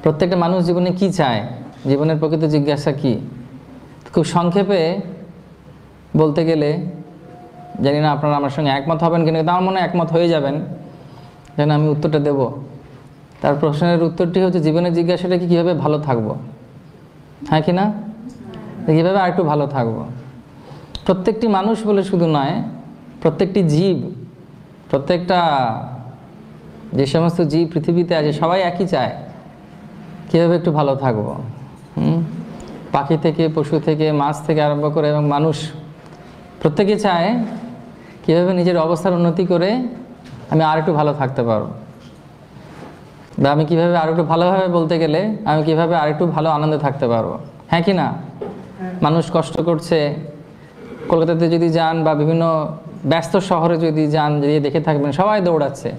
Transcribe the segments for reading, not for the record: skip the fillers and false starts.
প্রত্যেকটা মানুষ জীবনে কি চায়, জীবনের প্রকৃত জিজ্ঞাসা কি, খুব সংক্ষেপে বলতে গেলে, জানি না আপনারা আমার সঙ্গে একমত হবেন কিনা, কিন্তু আমার মনে হয় একমত হয়ে যাবেন যেন আমি উত্তরটা দেব। তার প্রশ্নের উত্তরটি হচ্ছে জীবনের জিজ্ঞাসাটা কি, কীভাবে ভালো থাকবো, হ্যাঁ কি না, কীভাবে আর একটু ভালো থাকবো। প্রত্যেকটি মানুষ বলে শুধু নয়, প্রত্যেকটি জীব, প্রত্যেকটা যে সমস্ত জীব পৃথিবীতে আছে সবাই একই চায়, কীভাবে একটু ভালো থাকবো। পাখি থেকে, পশু থেকে, মাছ থেকে আরম্ভ করে এবং মানুষ প্রত্যেকে চায় কীভাবে নিজের অবস্থার উন্নতি করে আমি আর একটু ভালো থাকতে পারবো, বা আমি কীভাবে আর একটু ভালোভাবে বলতে গেলে আমি কীভাবে আর একটু ভালো আনন্দে থাকতে পারবো, হ্যাঁ কি না। মানুষ কষ্ট করছে, কলকাতাতে যদি যান বা বিভিন্ন ব্যস্ত শহরে যদি যান, যদি দেখে থাকবেন সবাই দৌড়াচ্ছে।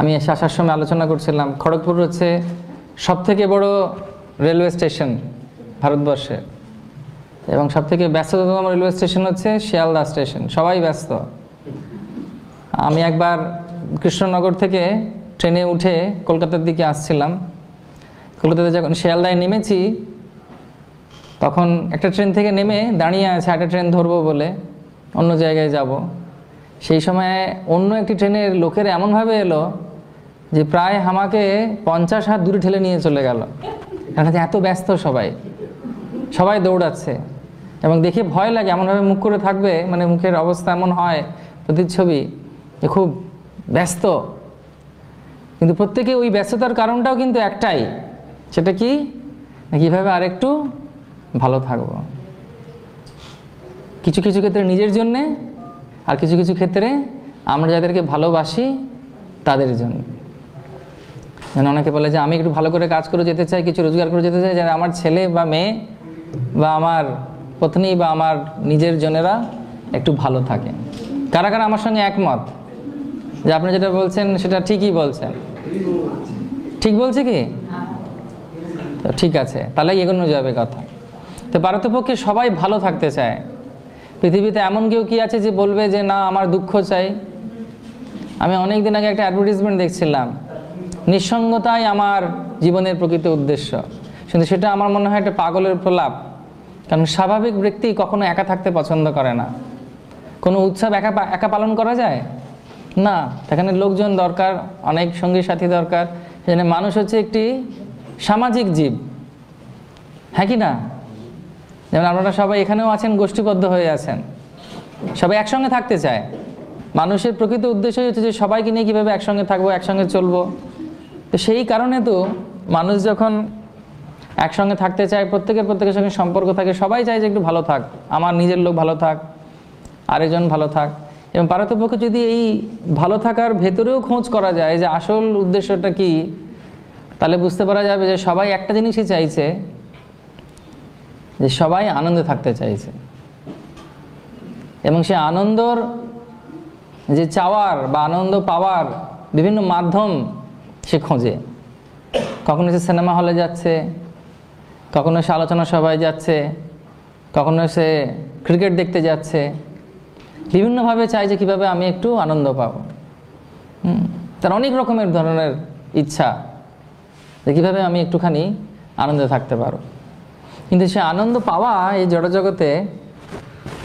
আমি আসার সময় আলোচনা করছিলাম, খড়গপুর হচ্ছে সবথেকে বড় রেলওয়ে স্টেশন ভারতবর্ষে, এবং সবথেকে ব্যস্ততম রেলওয়ে স্টেশন হচ্ছে শিয়ালদা স্টেশন, সবাই ব্যস্ত। আমি একবার কৃষ্ণনগর থেকে ট্রেনে উঠে কলকাতার দিকে আসছিলাম, কলকাতাতে যখন শিয়ালদায় নেমেছি তখন একটা ট্রেন থেকে নেমে দাঁড়িয়ে আছে একটা ট্রেন ধরবো বলে অন্য জায়গায় যাব। সেই সময় অন্য একটি ট্রেনের লোকের এমনভাবে এলো যে প্রায় আমাকে 50 হাত দূরে ঠেলে নিয়ে চলে গেল, কারণ এত ব্যস্ত সবাই দৌড়াচ্ছে। এবং দেখে ভয় লাগে, এমনভাবে মুখ করে থাকবে, মানে মুখের অবস্থা এমন হয় প্রতিচ্ছবি যে খুব ব্যস্ত। কিন্তু প্রত্যেকে ওই ব্যস্ততার কারণটাও কিন্তু একটাই, সেটা কি, কীভাবে আরেকটু ভালো থাকবো। কিছু কিছু ক্ষেত্রে নিজের জন্যে, আর কিছু কিছু ক্ষেত্রে আমরা যাদেরকে ভালোবাসি তাদের জন্য। যেন অনেকে বলে যে আমি একটু ভালো করে কাজ করে যেতে চাই, কিছু রোজগার করে যেতে চাই, যেন আমার ছেলে বা মেয়ে বা আমার পত্নী বা আমার নিজের জনেরা একটু ভালো থাকে। কারা কারা আমার সঙ্গে একমত যে আপনি যেটা বলছেন সেটা ঠিকই বলছেন? ঠিক বলছে কি? ঠিক আছে, তাহলে এগোনো যাবে কথা। তো পারতপক্ষে সবাই ভালো থাকতে চায়। পৃথিবীতে এমন কেউ কি আছে যে বলবে যে না আমার দুঃখ চাই? আমি অনেক দিন আগে একটা অ্যাডভার্টাইজমেন্ট দেখছিলাম, নিঃসঙ্গতাই আমার জীবনের প্রকৃত উদ্দেশ্য। কিন্তু সেটা আমার মনে হয় একটা পাগলের প্রলাপ, কারণ স্বাভাবিক ব্যক্তি কখনো একা থাকতে পছন্দ করে না। কোনো উৎসব একা পালন করা যায় না, সেখানে লোকজন দরকার, অনেক সঙ্গী সাথী দরকার। সেখানে মানুষ হচ্ছে একটি সামাজিক জীব, হ্যাঁ কি না। যেমন আপনারা সবাই এখানেও আছেন, গোষ্ঠীবদ্ধ হয়ে আছেন, সবাই একসঙ্গে থাকতে চায়। মানুষের প্রকৃত উদ্দেশ্যই হচ্ছে যে সবাইকে নিয়ে কীভাবে একসঙ্গে থাকবো, একসঙ্গে চলবো। তো সেই কারণে তো মানুষ যখন একসঙ্গে থাকতে চায়, প্রত্যেকের সঙ্গে সম্পর্ক থাকে, সবাই চায় যে একটু ভালো থাক, আমার নিজের লোক ভালো থাক, আরেকজন ভালো থাক। এবং পারতপক্ষে যদি এই ভালো থাকার ভেতরেও খোঁজ করা যায় যে আসল উদ্দেশ্যটা কি, তাহলে বুঝতে পারা যাবে যে সবাই একটা জিনিসই চাইছে, যে সবাই আনন্দে থাকতে চাইছে। এবং সে আনন্দর যে চাওয়ার বা আনন্দ পাওয়ার বিভিন্ন মাধ্যম সে খোঁজে। কখনো সে সিনেমা হলে যাচ্ছে, কখনো সে আলোচনা সভায় যাচ্ছে, কখনো সে ক্রিকেট দেখতে যাচ্ছে, বিভিন্নভাবে চাই যে কীভাবে আমি একটু আনন্দ পাবো। তার অনেক রকমের ধরনের ইচ্ছা যে কীভাবে আমি একটুখানি আনন্দে থাকতে পারো। কিন্তু সে আনন্দ পাওয়া এই জড়জগতে,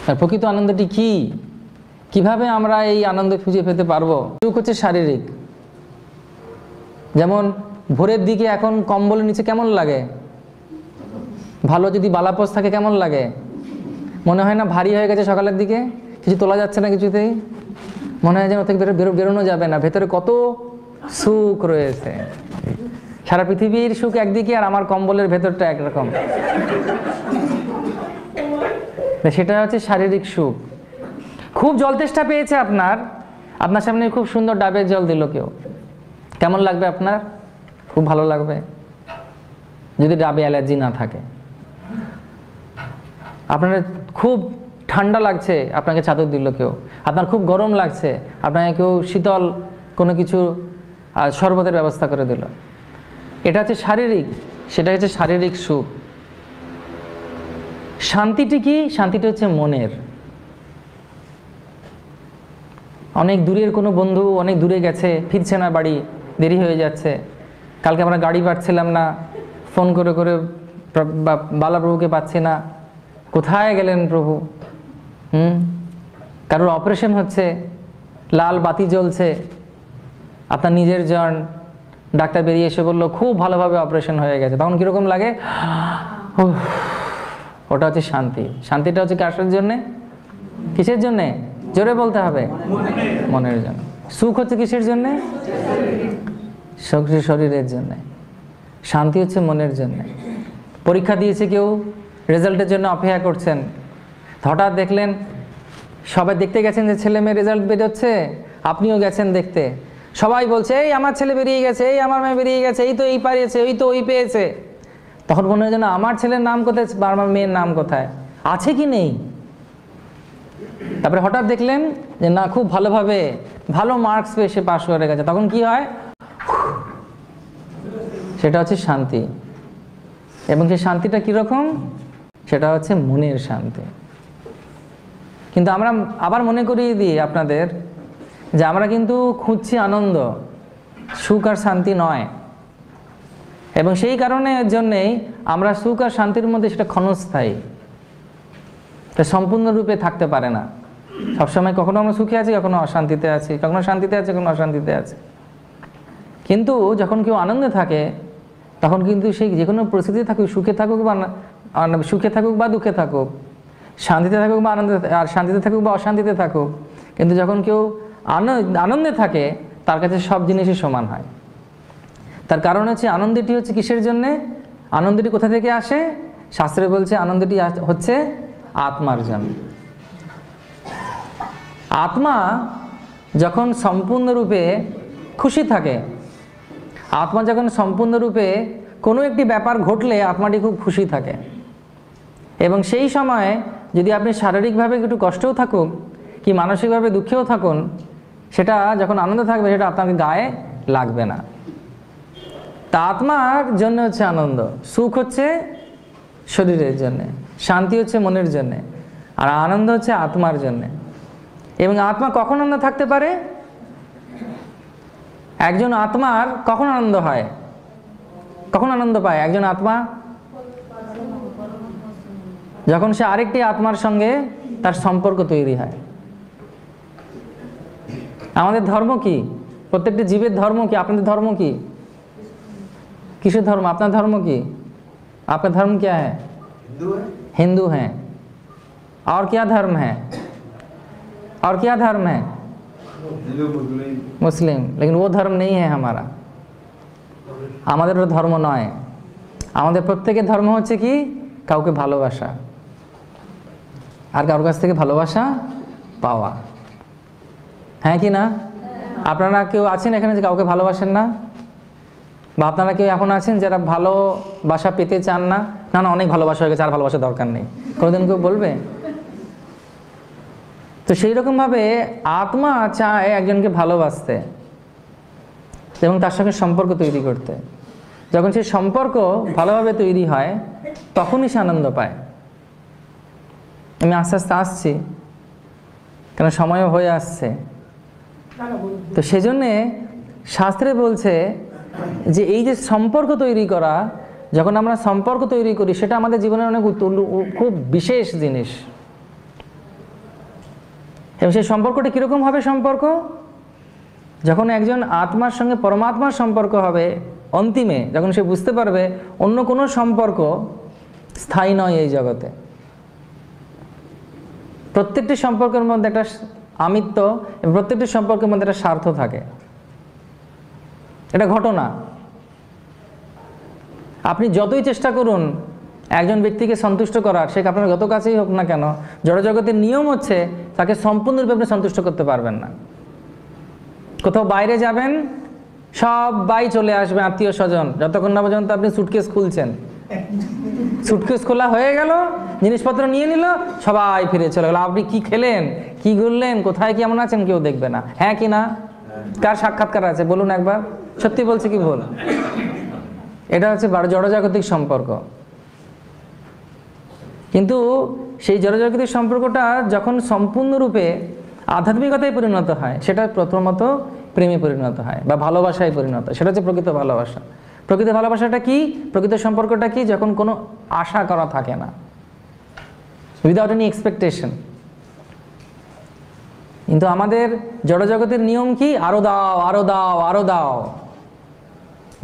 তার প্রকৃত আনন্দটি কি, কিভাবে আমরা এই আনন্দ খুঁজে পেতে পারবো? সুখ হচ্ছে শারীরিক। যেমন ভোরের দিকে এখন কম্বলের নিচে কেমন লাগে, ভালো যদি বালাপোষ থাকে কেমন লাগে, মনে হয় না ভারী হয়ে গেছে সকালের দিকে, কিছু তোলা যাচ্ছে না, কিছুতেই মনে হয় যেন ওর থেকে বেরোনো যাবে না, ভেতরে কত সুখ রয়েছে। সারা পৃথিবীর সুখ একদিকে, আর আমার কম্বলের ভেতরটা একরকম। সেটা হচ্ছে শারীরিক সুখ। খুব জল তেষ্টা পেয়েছে আপনার সামনে খুব সুন্দর ডাবের জল দিল কেউ, কেমন লাগবে আপনার? খুব ভালো লাগবে, যদি ডাবে অ্যালার্জি না থাকে। আপনার খুব ঠান্ডা লাগছে, আপনাকে চাদর দিল কেউ। আপনার খুব গরম লাগছে, আপনাকে কেউ শীতল কোনো কিছু শরবতের ব্যবস্থা করে দিল। এটা হচ্ছে শারীরিক, সেটা হচ্ছে শারীরিক সুখ। শান্তিটি কি? শান্তিটা হচ্ছে মনের। অনেক দূরের কোনো বন্ধু অনেক দূরে গেছে, ফিরছে না বাড়ি, দেরি হয়ে যাচ্ছে, কালকে আমরা গাড়ি পাচ্ছিলাম না, ফোন করে করে বালাপ্রভুকে পাচ্ছি না, কোথায় গেলেন প্রভু? কারোর অপারেশন হচ্ছে, লাল বাতি জ্বলছে, আপনার নিজের জন, ডাক্তার বেরিয়ে এসে বললো খুব ভালোভাবে অপারেশন হয়ে গেছে, তখন কীরকম লাগে? ওটা হচ্ছে শান্তি। শান্তিটা হচ্ছে কার জন্যে? কিসের জন্যে? জোরে বলতে হবে, মনের জন্য। সুখ হচ্ছে কিসের জন্যে? শরীরের জন্যে। শান্তি হচ্ছে মনের জন্যে। পরীক্ষা দিয়েছে কেউ, রেজাল্টের জন্য অপেক্ষা করছেন, হঠাৎ দেখলেন সবাই দেখতে গেছেন যে ছেলে মেয়ে রেজাল্ট বেরোচ্ছে, আপনিও গেছেন দেখতে, সবাই বলছে এই আমার ছেলে বেরিয়ে গেছে, এই আমার মেয়ে বেরিয়ে গেছে, এই তো এই পারিয়েছে, ওই তো ওই পেয়েছে। তখন মনে হয় যেন আমার ছেলের নাম কোথায়, আমার মেয়ের নাম কোথায়, আছে কি নেই? তারপরে হঠাৎ দেখলেন যে না, খুব ভালোভাবে ভালো মার্কস পেয়ে সে পাশ করে গেছে, তখন কি হয়? সেটা হচ্ছে শান্তি। এবং সেই শান্তিটা কীরকম? সেটা হচ্ছে মনের শান্তি। কিন্তু আমরা আবার মনে করিয়ে দিই আপনাদের যে আমরা কিন্তু খুঁজছি আনন্দ, সুখ আর শান্তি নয়। এবং সেই কারণের জন্যেই আমরা সুখ আর শান্তির মধ্যে সেটা ক্ষণস্থায়ী, তা সম্পূর্ণরূপে থাকতে পারে না। সবসময় কখনো আমরা সুখে আছি, কখনো অশান্তিতে আছি, কখনো শান্তিতে আছি, কখনো অশান্তিতে আছি। কিন্তু যখন কেউ আনন্দে থাকে তখন কিন্তু সেই যে কোনো পরিস্থিতি থাকুক, সুখে থাকুক বা দুঃখে থাকুক, শান্তিতে থাকুক বা শান্তিতে থাকুক বা অশান্তিতে থাকুক, কিন্তু যখন কেউ আনন্দে থাকে তার কাছে সব জিনিসই সমান হয়। তার কারণ হচ্ছে আনন্দটি হচ্ছে কিসের জন্যে? আনন্দটি কোথা থেকে আসে? শাস্ত্রে বলছে আনন্দটি হচ্ছে আত্মার জন্য। আত্মা যখন সম্পূর্ণরূপে খুশি থাকে, আত্মা যখন সম্পূর্ণরূপে কোনো একটি ব্যাপার ঘটলে আত্মাটি খুব খুশি থাকে। এবং সেই সময় যদি আপনি শারীরিকভাবে একটু কষ্টও থাকুক কি মানসিকভাবে দুঃখেও থাকুন, সেটা যখন আনন্দ থাকবে সেটা আপনাকে গায়ে লাগবে না। তা আত্মার জন্য হচ্ছে আনন্দ, সুখ হচ্ছে শরীরের জন্যে, শান্তি হচ্ছে মনের জন্যে, আর আনন্দ হচ্ছে আত্মার জন্যে। এবং আত্মা কখন আনন্দ থাকতে পারে? একজন আত্মার কখন আনন্দ হয়, কখন আনন্দ পায় একজন আত্মা? যখন সে আরেকটি আত্মার সঙ্গে তার সম্পর্ক তৈরি হয়। আমাদের ধর্ম কি? প্রত্যেকটি জীবের ধর্ম কি? আপনাদের ধর্ম কি? किसर धर्म? अपना धर्म की? आपका धर्म क्या है? हिंदू है। और क्या धर्म है? और क्या धर्म है? मुस्लिम। लेकिन वो धर्म नहीं है हमारा। আমাদের ধর্ম নয়। আমাদের প্রত্যেকের ধর্ম হচ্ছে কি? কাউকে ভালোবাসা আর কারোর কাছ থেকে ভালোবাসা পাওয়া। হ্যাঁ কি না? আপনারা কেউ আছেন এখানে যে কাউকে ভালোবাসেন না? বা আপনারা কেউ এখন আছেন যারা ভালোবাসা পেতে চান না? না না, অনেক ভালোবাসা হয়ে গেছে, আর ভালোবাসা দরকার নেই, কোনোদিন কেউ বলবে? তো সেই রকমভাবে আত্মা চায় একজনকে ভালোবাসতে এবং তার সঙ্গে সম্পর্ক তৈরি করতে। যখন সেই সম্পর্ক ভালোভাবে তৈরি হয় তখনই সে আনন্দ পায়। আমি আস্তে আস্তে আসছি, কেন সময়ও হয়ে আসছে। তো সেজন্যে শাস্ত্রে বলছে যে এই যে সম্পর্ক তৈরি করা, যখন আমরা সম্পর্ক তৈরি করি সেটা আমাদের জীবনের অনেক খুব বিশেষ জিনিস। এবং সেই সম্পর্কটা কীরকম হবে? সম্পর্ক যখন একজন আত্মার সঙ্গে পরমাত্মার সম্পর্ক হবে, অন্তিমে যখন সে বুঝতে পারবে অন্য কোনো সম্পর্ক স্থায়ী নয় এই জগতে। প্রত্যেকটি সম্পর্কের মধ্যে একটা আমিত্ব এবং প্রত্যেকটি সম্পর্কের মধ্যে একটা স্বার্থ থাকে। এটা ঘটনা। আপনি যতই চেষ্টা করুন একজন ব্যক্তিকে সন্তুষ্ট করার, সে আপনার যত কাছেই হোক না কেন, জড়জগতের নিয়ম হচ্ছে তাকে সম্পূর্ণরূপে আপনি সন্তুষ্ট করতে পারবেন না। কোথাও বাইরে যাবেন, সবাই চলে আসবে, আত্মীয় স্বজন, যতক্ষণ না পর্যন্ত আপনি সুটকেস খুলছেন। সুটকেস খোলা হয়ে গেল, জিনিসপত্র নিয়ে নিল, সবাই ফিরে চলে গেল। আপনি কি খেলেন, কি ঘুরলেন, কোথায় কেমন আছেন কেউ দেখবে না। হ্যাঁ কি না? কার সাক্ষাৎকার আছে বলুন একবার? সত্যি বলছে কি ভুল? এটা হচ্ছে জড়জাগতিক সম্পর্ক। কিন্তু সেই জড়জাগতিক সম্পর্কটা যখন সম্পূর্ণরূপে আধ্যাত্মিকতায় পরিণত হয়, সেটা প্রথমত প্রেমে পরিণত হয় বা ভালোবাসায় পরিণত হয়। সেটা হচ্ছে প্রকৃত ভালোবাসা। প্রকৃত ভালোবাসাটা কি? প্রকৃত সম্পর্কটা কি? যখন কোনো আশা করা থাকে না, উইদাউট এনি এক্সপেকটেশন। কিন্তু আমাদের জড়জগতের নিয়ম কি? আরো দাও, আরো দাও, আরো দাও।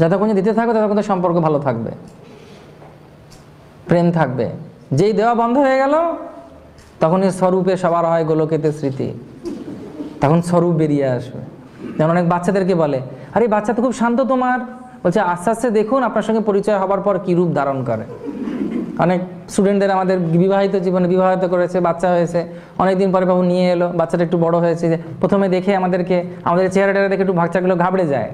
যতক্ষণ দিতে থাকবে ততক্ষণ সম্পর্ক ভালো থাকবে, প্রেম থাকবে। যেই দেওয়া বন্ধ হয়ে গেল তখনই স্বরূপে সবার হয় গোলকেতে স্মৃতি, তখন স্বরূপ বেরিয়ে আসবে। যেমন অনেক বাচ্চাদেরকে বলে, আরে বাচ্চা তো খুব শান্ত তোমার, বলছে আস্তে আস্তে দেখুন আপনার সঙ্গে পরিচয় হবার পর কী রূপ ধারণ করে। অনেক স্টুডেন্টদের আমাদের বিবাহিত জীবনে বিবাহিত করেছে, বাচ্চা হয়েছে, অনেকদিন পরে বাবু নিয়ে এলো, বাচ্চাটা একটু বড় হয়েছে, প্রথমে দেখে আমাদের চেহারা টেহারা দেখে একটু বাচ্চাগুলো ঘাবড়ে যায়,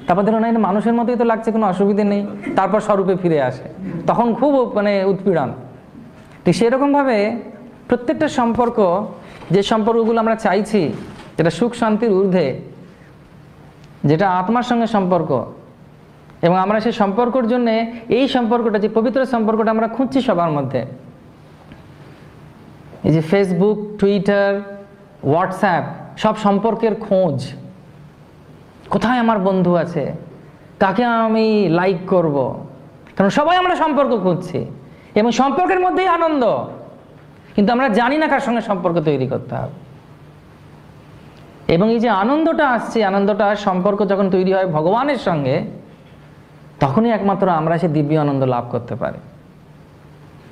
তারপর ধরো না মানুষের মতোই তো লাগছে, কোনো অসুবিধে নেই, তারপর স্বরূপে ফিরে আসে, তখন খুব উৎপীড়ন। ঠিক সেরকমভাবে প্রত্যেকটা সম্পর্ক, যে সম্পর্কগুলো আমরা চাইছি, যেটা সুখ শান্তির ঊর্ধ্বে, যেটা আত্মার সঙ্গে সম্পর্ক, এবং আমরা সেই সম্পর্কের জন্য এই সম্পর্কটা, যে পবিত্র সম্পর্কটা আমরা খুঁজছি সবার মধ্যে। এই যে ফেসবুক, টুইটার, হোয়াটসঅ্যাপ, সব সম্পর্কের খোঁজ, কোথায় আমার বন্ধু আছে, কাকে আমি লাইক করব, কারণ সবাই আমরা সম্পর্ক খুঁজছি এবং সম্পর্কের মধ্যেই আনন্দ, কিন্তু আমরা জানি না কার সঙ্গে সম্পর্ক তৈরি করতে হবে। এবং এই যে আনন্দটা আসছে, আনন্দটা সম্পর্ক যখন তৈরি হয় ভগবানের সঙ্গে, তখনই একমাত্র আমরা সে দিব্য আনন্দ লাভ করতে পারি।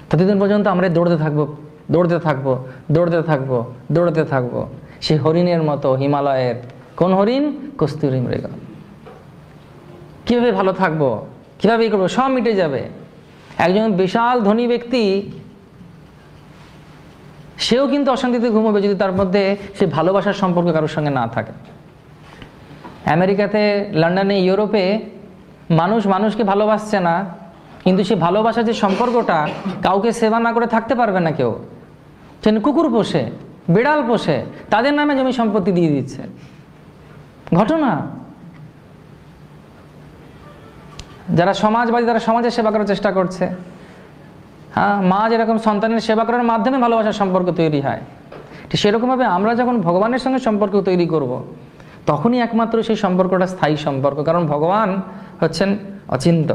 ততদিন পর্যন্ত আমরা দৌড়তে থাকবো, দৌড়তে থাকবো, দৌড়তে থাকবো, দৌড়তে থাকবো, সে হরিণের মতো, হিমালয়ের কোন হরিণ? কস্তুরী মৃগ। কীভাবে ভালো থাকবো, কীভাবে করবো, সব মিটে যাবে। একজন বিশাল ধনী ব্যক্তি, সেও কিন্তু অশান্তিতে ঘুমোবে যদি তার মধ্যে সে ভালোবাসার সম্পর্ক কারোর সঙ্গে না থাকে। আমেরিকাতে, লন্ডনে, ইউরোপে মানুষ মানুষকে ভালোবাসছে না, কিন্তু সে ভালোবাসার যে সম্পর্কটা, কাউকে সেবা না করে থাকতে পারবে না কেউ। সেখানে কুকুর পোষে, বিড়াল পোষে, তাদের নামে জমি সম্পত্তি দিয়ে দিচ্ছে। ঘটনা। যারা সমাজবাদী, তারা সমাজের সেবা করার চেষ্টা করছে। হ্যাঁ, মা যেরকম সন্তানের সেবা করার মাধ্যমে ভালোবাসার সম্পর্ক তৈরি হয়, ঠিক সেরকমভাবে আমরা যখন ভগবানের সঙ্গে সম্পর্ক তৈরি করব, তখনই একমাত্র সেই সম্পর্কটা স্থায়ী সম্পর্ক। কারণ ভগবান হচ্ছেন অচিন্ত,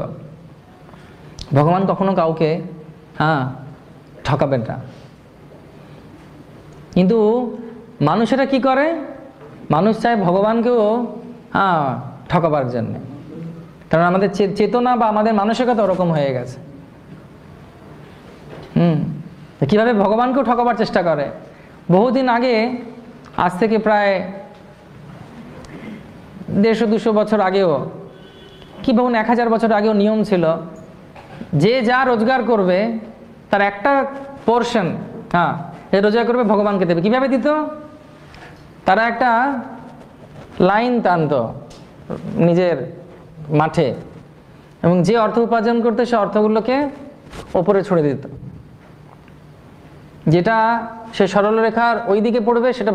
ভগবান কখনো কাউকে ঠকাবেন না। কিন্তু মানুষেরা কি করে? মানুষ চায় ভগবানকেও ঠকাবার জন্য, কারণ আমাদের চেতনা বা আমাদের মানসিকতা ওরকম হয়ে গেছে। কিভাবে ভগবানকেও ঠকাবার চেষ্টা করে। বহুদিন আগে, আজ থেকে প্রায় 150-200 বছর আগেও, কি বলুন 1000 বছর আগেও নিয়ম ছিল, যে যা রোজগার করবে তার একটা পোর্শন রোজগার করবে ভগবানকে দেবে। কিভাবে দিত? তারা একটা লাইন টানতো নিজের মাঠে, এবং যে অর্থ উপার্জন করতে সে অর্থগুলোকে ওপরে ছড়ে দিত। যেটা সে সরলরেখার ওই দিকে পড়বে সেটা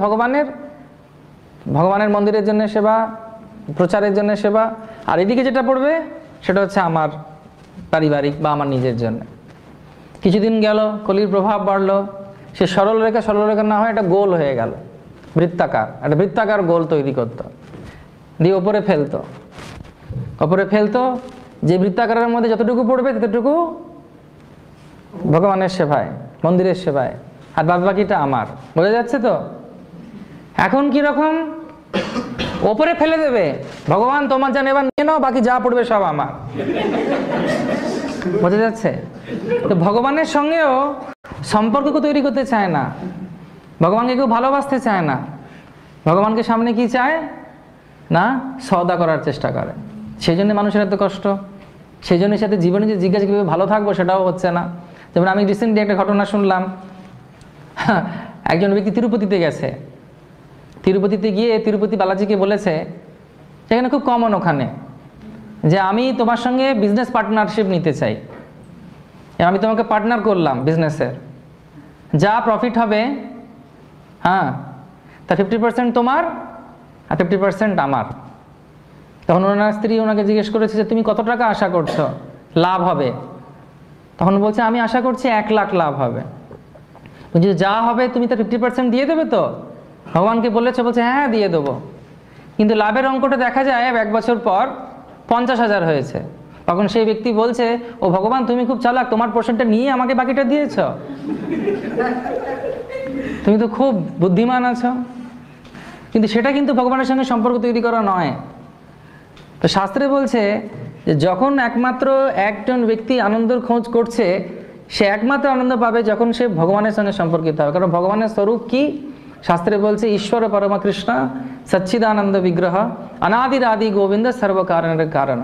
ভগবানের মন্দিরের জন্য সেবা, প্রচারের জন্য সেবা, আর এদিকে যেটা পড়বে সেটা হচ্ছে আমার পারিবারিক বা আমার নিজের জন্য। কিছুদিন গেল, কলির প্রভাব বাড়লো, সে সরলরেখা না হয় একটা গোল হয়ে গেল, একটা বৃত্তাকার গোল তৈরি করত, দিয়ে ওপরে ফেলতো। যে বৃত্তাকারের মধ্যে যতটুকু পড়বে ততটুকু ভগবানের সেবায়, মন্দিরের সেবায়, আর বাদ বাকিটা আমার। বোঝা যাচ্ছে তো? এখন কি রকম? ওপরে ফেলে দেবে, ভগবান তোমার যা নেবার নিয়ে নাও, বাকি যা পড়বে সব আমার। বোঝা যাচ্ছে তো? ভগবানের সঙ্গেও সম্পর্ক তৈরি করতে চায় না, ভগবানকে কেউ ভালোবাসতে চায় না। ভগবানকে সামনে কি চায় না? সওদা করার চেষ্টা করে। সেই জন্য মানুষের এত কষ্ট, সেই জন্য সাথে জীবনে যে জিজ্ঞাসা কীভাবে ভালো থাকবো সেটাও হচ্ছে না। যেমন আমি রিসেন্টলি একটা ঘটনা শুনলাম, একজন ব্যক্তি তিরুপতিতে গেছে, তিরুপতিতে গিয়ে তিরুপতি বালাজিকে বলেছে, সেখানে খুব কমন ওখানে, যে আমি তোমার সঙ্গে বিজনেস পার্টনারশিপ নিতে চাই, আমি তোমাকে পার্টনার করলাম বিজনেসের, যা প্রফিট হবে তা 50% তোমার আর 50% আমার। তখন ওনার স্ত্রী ওনাকে জিজ্ঞেস করেছে যে তুমি কত টাকা আশা করছো লাভ হবে? তখন বলছে আমি আশা করছি 1 লাখ লাভ হবে। বলছি যা হবে তুমি তো 50% দিয়ে দেবে তো? ভগবানকে বলেছে? বলছে হ্যাঁ দিয়ে দেবো। কিন্তু লাভের অঙ্কটা দেখা যায় 1 বছর পর 50,000 হয়েছে। তখন সেই ব্যক্তি বলছে, ও ভগবান তুমি খুব চালাক, তোমার পোর্শনটা নিয়ে আমাকে বাকিটা দিয়েছ, তুমি তো খুব বুদ্ধিমান আছো। কিন্তু সেটা কিন্তু ভগবানের সঙ্গে সম্পর্ক তৈরি করা নয়। তো শাস্ত্রে বলছে যে যখন একমাত্র একজন ব্যক্তি আনন্দের খোঁজ করছে, সে একমাত্র আনন্দ পাবে যখন সে ভগবানের সঙ্গে সম্পর্কিত হবে। কারণ ভগবানের স্বরূপ কি? শাস্ত্রে বলছে ঈশ্বর পরম কৃষ্ণ সচ্চিদানন্দ বিগ্রহ অনাদির আদি গোবিন্দ সর্বকারণের কারণ।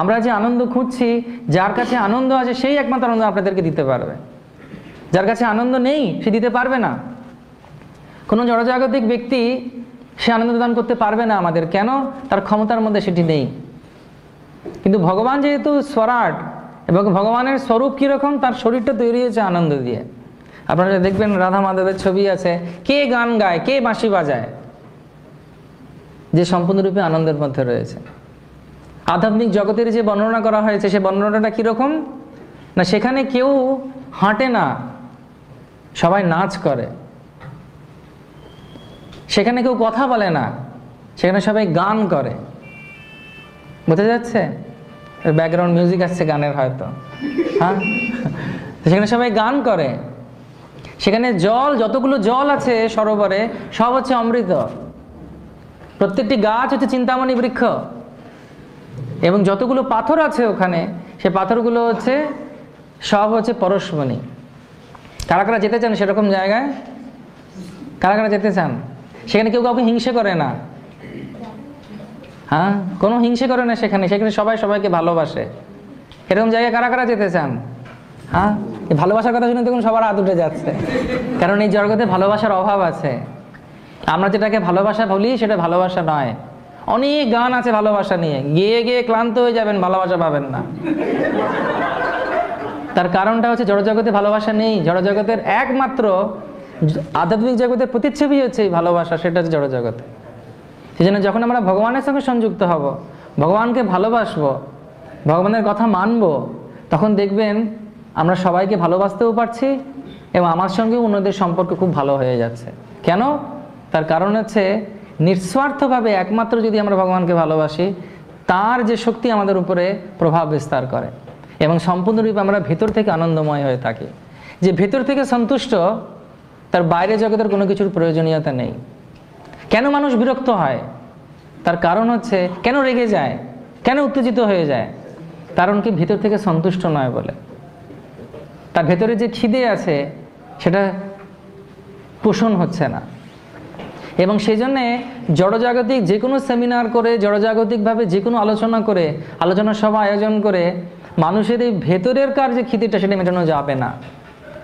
আমরা যে আনন্দ খুঁজছি, যার কাছে আনন্দ আছে সেই একমাত্র আনন্দ আপনাদেরকে দিতে পারবে। যার কাছে আনন্দ নেই সে দিতে পারবে না। কোনো জড়জাগতিক ব্যক্তি সে আনন্দ প্রদান করতে পারবে না আমাদের। কেন? তার ক্ষমতার মধ্যে সেটি নেই। কিন্তু ভগবান যেহেতু স্বরাট এবং ভগবানের স্বরূপ কীরকম, তার শরীরটা তৈরি হয়েছে আনন্দ দিয়ে। আপনারা দেখবেন রাধা মাধবের ছবি আছে, কে গান গায়, কে বাঁশি বাজায়, যে সম্পূর্ণরূপে আনন্দের মধ্যে রয়েছে। আধ্যাত্মিক জগতের যে বর্ণনা করা হয়েছে, সে বর্ণনাটা কীরকম না, সেখানে কেউ হাঁটে না, সবাই নাচ করে। সেখানে কেউ কথা বলে না, সেখানে সবাই গান করে। বোঝা যাচ্ছে? ব্যাকগ্রাউন্ড মিউজিক আসছে গানের হয়তো, হ্যাঁ। সেখানে সবাই গান করে। সেখানে জল, যতগুলো জল আছে সরোবরে, সব হচ্ছে অমৃত। প্রত্যেকটি গাছ হচ্ছে চিন্তামণি বৃক্ষ। এবং যতগুলো পাথর আছে ওখানে, সে পাথরগুলো হচ্ছে সব হচ্ছে পরশমণি। কারা কারা যেতে চান সেরকম জায়গায়? কারা কারা যেতে চান? সেখানে কেউ কাউকে হিংসে করে না, হ্যাঁ, কোনো হিংসে করে না সেখানে। সেখানে সবাই সবাইকে ভালোবাসে। এরকম জায়গায় কারা কারা যেতে চান? হ্যাঁ, এই ভালোবাসার কথা শুনে দেখুন সবার হাত উঠে যাচ্ছে। কারণ এই জগতে ভালোবাসার অভাব আছে। আমরা যেটাকে ভালোবাসা বলি সেটা ভালোবাসা নয়। অনেক গান আছে ভালোবাসা নিয়ে, গেয়ে গেয়ে ক্লান্ত হয়ে যাবেন, ভালোবাসা পাবেন না। তার কারণটা হচ্ছে জড়জগতে ভালোবাসা নেই। জড়জগতের একমাত্র আধ্যাত্মিক জগতের প্রতিচ্ছবি হচ্ছে এই ভালোবাসা, সেটা হচ্ছে জড়জগতে। সেই জন্য যখন আমরা ভগবানের সঙ্গে সংযুক্ত হব, ভগবানকে ভালোবাসবো, ভগবানের কথা মানব, তখন দেখবেন আমরা সবাইকে ভালোবাসতেও পারছি এবং আমার সঙ্গেও অন্যদের সম্পর্ক খুব ভালো হয়ে যাচ্ছে। কেন? তার কারণ হচ্ছে নিঃস্বার্থভাবে একমাত্র যদি আমরা ভগবানকে ভালোবাসি, তার যে শক্তি আমাদের উপরে প্রভাব বিস্তার করে এবং সম্পূর্ণরূপে আমরা ভেতর থেকে আনন্দময় হয়ে থাকি। যে ভেতর থেকে সন্তুষ্ট, তার বাইরে জগতের কোনো কিছুর প্রয়োজনীয়তা নেই। কেন মানুষ বিরক্ত হয়? তার কারণ হচ্ছে কেন রেগে যায়, কেন উত্তেজিত হয়ে যায়? কারণ কি? ভিতর থেকে সন্তুষ্ট নয় বলে। তার ভেতরে যে খিদে আছে সেটা পোষণ হচ্ছে না। এবং সেই জন্যে জড়জাগতিক যে কোনো সেমিনার করে, জড়জাগতিকভাবে যে কোনো আলোচনা করে, আলোচনা সভা আয়োজন করে মানুষের এই ভেতরের কার যে খিদেটা সেটা মেটানো যাবে না।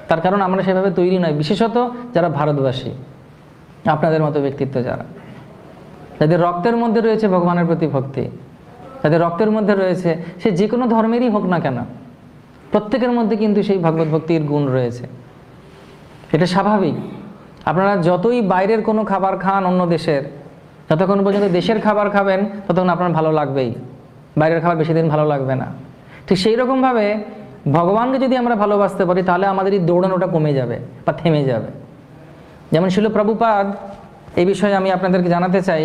তার কারণ আমরা সেভাবে তৈরি নয়। বিশেষত যারা ভারতবাসী, আপনাদের মতো ব্যক্তিত্ব যারা, যাদের রক্তের মধ্যে রয়েছে ভগবানের প্রতি ভক্তি, যাদের রক্তের মধ্যে রয়েছে, সে যে কোনো ধর্মেরই হোক না কেন, প্রত্যেকের মধ্যে কিন্তু সেই ভগবত ভক্তির গুণ রয়েছে। এটা স্বাভাবিক। আপনারা যতই বাইরের কোনো খাবার খান অন্য দেশের, যতক্ষণ পর্যন্ত দেশের খাবার খাবেন ততক্ষণ আপনার ভালো লাগবেই, বাইরের খাবার বেশি দিন ভালো লাগবে না। ঠিক সেই রকমভাবে ভগবানকে যদি আমরা ভালোবাসতে পারি, তাহলে আমাদের এই দৌড়ানোটা কমে যাবে বা থেমে যাবে। যেমন শিল প্রভুপাদ, এই বিষয়ে আমি আপনাদেরকে জানাতে চাই,